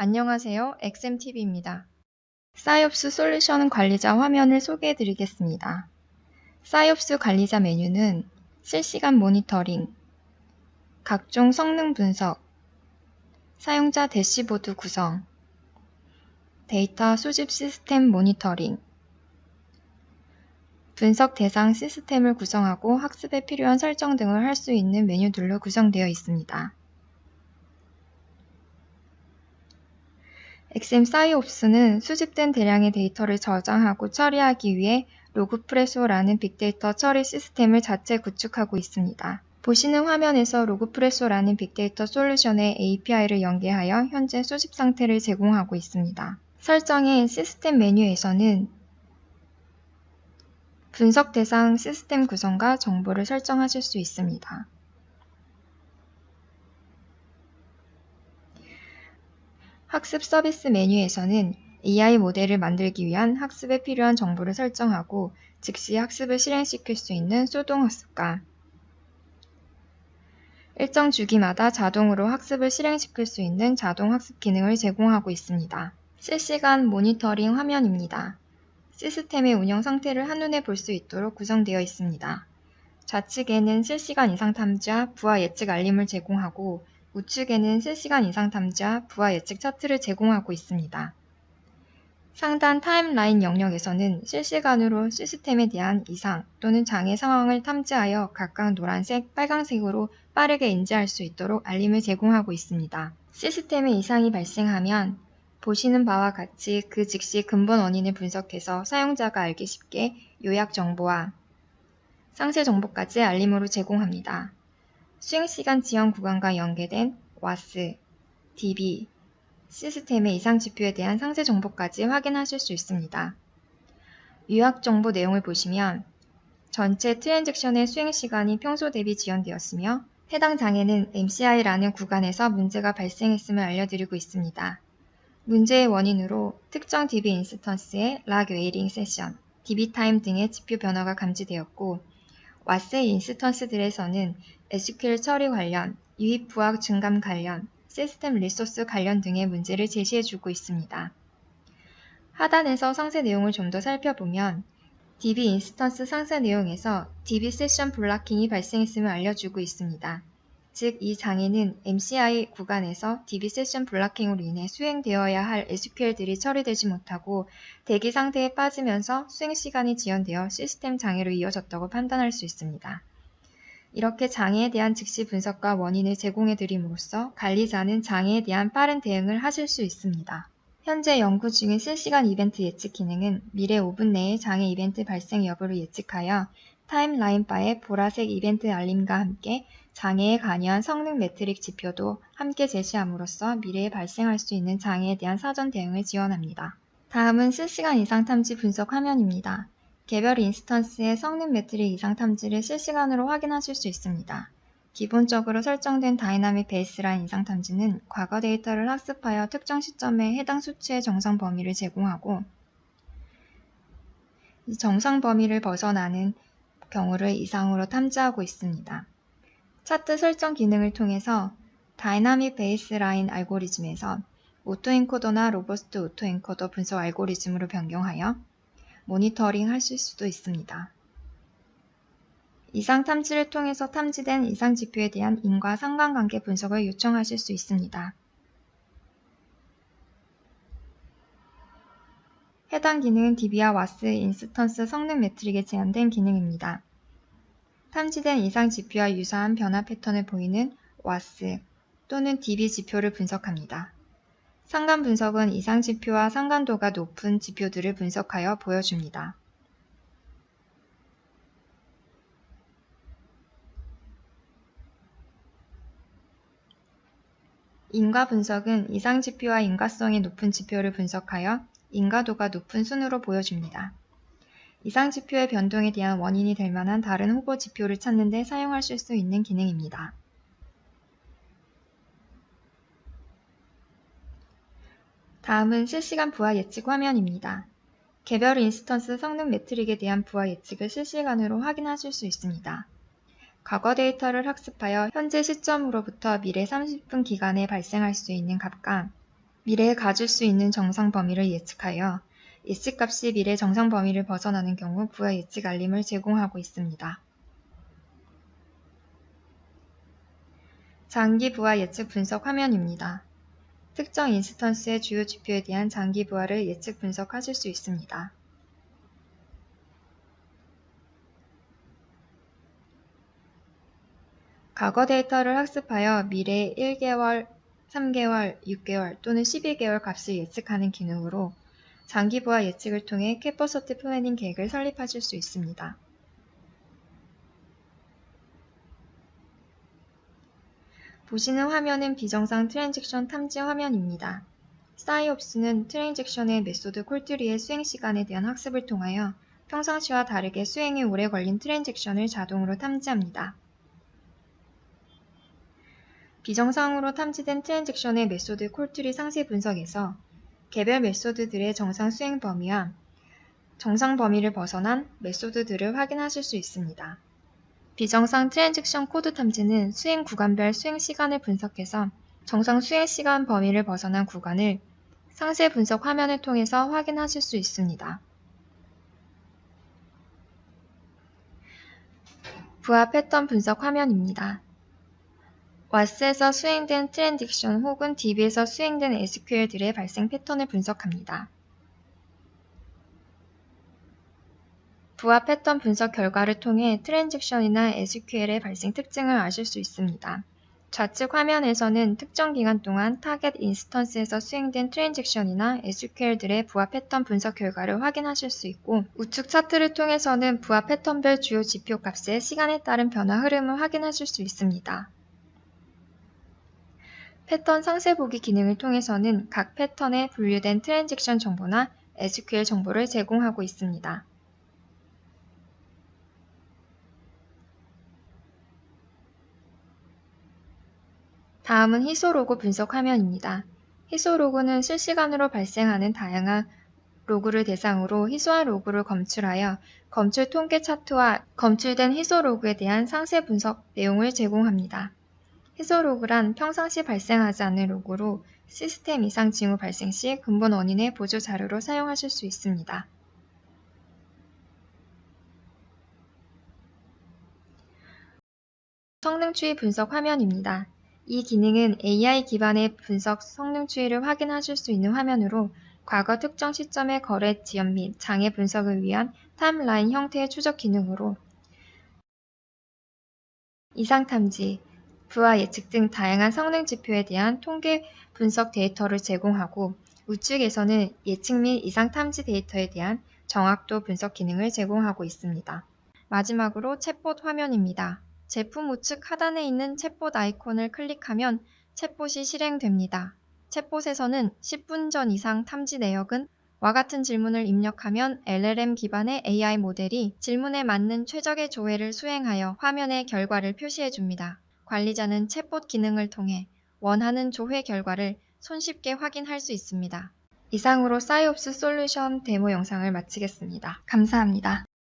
안녕하세요. XMTV입니다. 사이옵스 솔루션 관리자 화면을 소개해 드리겠습니다. 사이옵스 관리자 메뉴는 실시간 모니터링, 각종 성능 분석, 사용자 대시보드 구성, 데이터 수집 시스템 모니터링, 분석 대상 시스템을 구성하고 학습에 필요한 설정 등을 할 수 있는 메뉴들로 구성되어 있습니다. XM 사이옵스는 수집된 대량의 데이터를 저장하고 처리하기 위해 로그프레소라는 빅데이터 처리 시스템을 자체 구축하고 있습니다. 보시는 화면에서 로그프레소라는 빅데이터 솔루션의 API를 연계하여 현재 수집 상태를 제공하고 있습니다. 설정의 시스템 메뉴에서는 분석 대상 시스템 구성과 정보를 설정하실 수 있습니다. 학습 서비스 메뉴에서는 AI 모델을 만들기 위한 학습에 필요한 정보를 설정하고 즉시 학습을 실행시킬 수 있는 수동학습과 일정 주기마다 자동으로 학습을 실행시킬 수 있는 자동학습 기능을 제공하고 있습니다. 실시간 모니터링 화면입니다. 시스템의 운영 상태를 한눈에 볼 수 있도록 구성되어 있습니다. 좌측에는 실시간 이상 탐지와 부하 예측 알림을 제공하고 우측에는 실시간 이상 탐지와 부하 예측 차트를 제공하고 있습니다. 상단 타임라인 영역에서는 실시간으로 시스템에 대한 이상 또는 장애 상황을 탐지하여 각각 노란색, 빨간색으로 빠르게 인지할 수 있도록 알림을 제공하고 있습니다. 시스템에 이상이 발생하면 보시는 바와 같이 그 즉시 근본 원인을 분석해서 사용자가 알기 쉽게 요약 정보와 상세 정보까지 알림으로 제공합니다. 수행시간 지연 구간과 연계된 WAS, DB, 시스템의 이상 지표에 대한 상세 정보까지 확인하실 수 있습니다. 요약 정보 내용을 보시면 전체 트랜잭션의 수행시간이 평소 대비 지연되었으며 해당 장애는 MCI라는 구간에서 문제가 발생했음을 알려드리고 있습니다. 문제의 원인으로 특정 DB 인스턴스의 락 웨이링 세션, DB 타임 등의 지표 변화가 감지되었고 WAS 인스턴스들에서는 SQL 처리 관련, 유입 부하 증감 관련, 시스템 리소스 관련 등의 문제를 제시해주고 있습니다. 하단에서 상세 내용을 좀 더 살펴보면 DB 인스턴스 상세 내용에서 DB 세션 블락킹이 발생했음을 알려주고 있습니다. 즉, 이 장애는 MCI 구간에서 DB 세션 블락킹으로 인해 수행되어야 할 SQL들이 처리되지 못하고 대기 상태에 빠지면서 수행 시간이 지연되어 시스템 장애로 이어졌다고 판단할 수 있습니다. 이렇게 장애에 대한 즉시 분석과 원인을 제공해 드림으로써 관리자는 장애에 대한 빠른 대응을 하실 수 있습니다. 현재 연구 중인 실시간 이벤트 예측 기능은 미래 5분 내에 장애 이벤트 발생 여부를 예측하여 타임라인 바의 보라색 이벤트 알림과 함께 장애에 관여한 성능 매트릭 지표도 함께 제시함으로써 미래에 발생할 수 있는 장애에 대한 사전 대응을 지원합니다. 다음은 실시간 이상 탐지 분석 화면입니다. 개별 인스턴스의 성능 매트릭 이상 탐지를 실시간으로 확인하실 수 있습니다. 기본적으로 설정된 다이나믹 베이스라인 이상 탐지는 과거 데이터를 학습하여 특정 시점에 해당 수치의 정상 범위를 제공하고 이 정상 범위를 벗어나는 경우를 이상으로 탐지하고 있습니다. 차트 설정 기능을 통해서 다이나믹 베이스라인 알고리즘에서 오토엔코더나 로버스트 오토엔코더 분석 알고리즘으로 변경하여 모니터링 하실 수도 있습니다. 이상 탐지를 통해서 탐지된 이상 지표에 대한 인과 상관관계 분석을 요청하실 수 있습니다. 해당 기능은 DB와 WAS 인스턴스 성능 매트릭에 제한된 기능입니다. 탐지된 이상 지표와 유사한 변화 패턴을 보이는 WAS 또는 DB 지표를 분석합니다. 상관 분석은 이상 지표와 상관도가 높은 지표들을 분석하여 보여줍니다. 인과 분석은 이상 지표와 인과성이 높은 지표를 분석하여 인과도가 높은 순으로 보여줍니다. 이상 지표의 변동에 대한 원인이 될 만한 다른 후보 지표를 찾는 데 사용하실 수 있는 기능입니다. 다음은 실시간 부하 예측 화면입니다. 개별 인스턴스 성능 매트릭에 대한 부하 예측을 실시간으로 확인하실 수 있습니다. 과거 데이터를 학습하여 현재 시점으로부터 미래 30분 기간에 발생할 수 있는 값과 미래에 가질 수 있는 정상 범위를 예측하여 예측값이 미래 정상 범위를 벗어나는 경우 부하 예측 알림을 제공하고 있습니다. 장기 부하 예측 분석 화면입니다. 특정 인스턴스의 주요 지표에 대한 장기 부하를 예측 분석하실 수 있습니다. 과거 데이터를 학습하여 미래의 1개월, 3개월, 6개월 또는 12개월 값을 예측하는 기능으로 장기 부하 예측을 통해 캐퍼서티 플래닝 계획을 설립하실 수 있습니다. 보시는 화면은 비정상 트랜잭션 탐지 화면입니다. 사이옵스는 트랜잭션의 메소드 콜트리의 수행 시간에 대한 학습을 통하여 평상시와 다르게 수행에 오래 걸린 트랜잭션을 자동으로 탐지합니다. 비정상으로 탐지된 트랜잭션의 메소드 콜트리 상세 분석에서 개별 메소드들의 정상 수행 범위와 정상 범위를 벗어난 메소드들을 확인하실 수 있습니다. 비정상 트랜잭션 코드 탐지는 수행 구간별 수행 시간을 분석해서 정상 수행 시간 범위를 벗어난 구간을 상세 분석 화면을 통해서 확인하실 수 있습니다. 부하 패턴 분석 화면입니다. WAS에서 수행된 트랜잭션 혹은 DB에서 수행된 SQL들의 발생 패턴을 분석합니다. 부하 패턴 분석 결과를 통해 트랜잭션이나 SQL의 발생 특징을 아실 수 있습니다. 좌측 화면에서는 특정 기간 동안 타겟 인스턴스에서 수행된 트랜잭션이나 SQL들의 부하 패턴 분석 결과를 확인하실 수 있고, 우측 차트를 통해서는 부하 패턴별 주요 지표 값의 시간에 따른 변화 흐름을 확인하실 수 있습니다. 패턴 상세 보기 기능을 통해서는 각 패턴에 분류된 트랜잭션 정보나 SQL 정보를 제공하고 있습니다. 다음은 히소로그 분석 화면입니다. 히소로그는 실시간으로 발생하는 다양한 로그를 대상으로 희소한 로그를 검출하여 검출 통계 차트와 검출된 히소로그에 대한 상세 분석 내용을 제공합니다. 희소로그란 평상시 발생하지 않는 로그로 시스템 이상 징후 발생 시 근본 원인의 보조 자료로 사용하실 수 있습니다. 성능 추이 분석 화면입니다. 이 기능은 AI 기반의 분석 성능 추이를 확인하실 수 있는 화면으로 과거 특정 시점의 거래 지연 및 장애 분석을 위한 타임라인 형태의 추적 기능으로 이상 탐지, 부하 예측 등 다양한 성능 지표에 대한 통계 분석 데이터를 제공하고, 우측에서는 예측 및 이상 탐지 데이터에 대한 정확도 분석 기능을 제공하고 있습니다. 마지막으로 챗봇 화면입니다. 제품 우측 하단에 있는 챗봇 아이콘을 클릭하면 챗봇이 실행됩니다. 챗봇에서는 10분 전 이상 탐지 내역은 와 같은 질문을 입력하면 LLM 기반의 AI 모델이 질문에 맞는 최적의 조회를 수행하여 화면에 결과를 표시해줍니다. 관리자는 챗봇 기능을 통해 원하는 조회 결과를 손쉽게 확인할 수 있습니다. 이상으로 사이옵스 솔루션 데모 영상을 마치겠습니다. 감사합니다.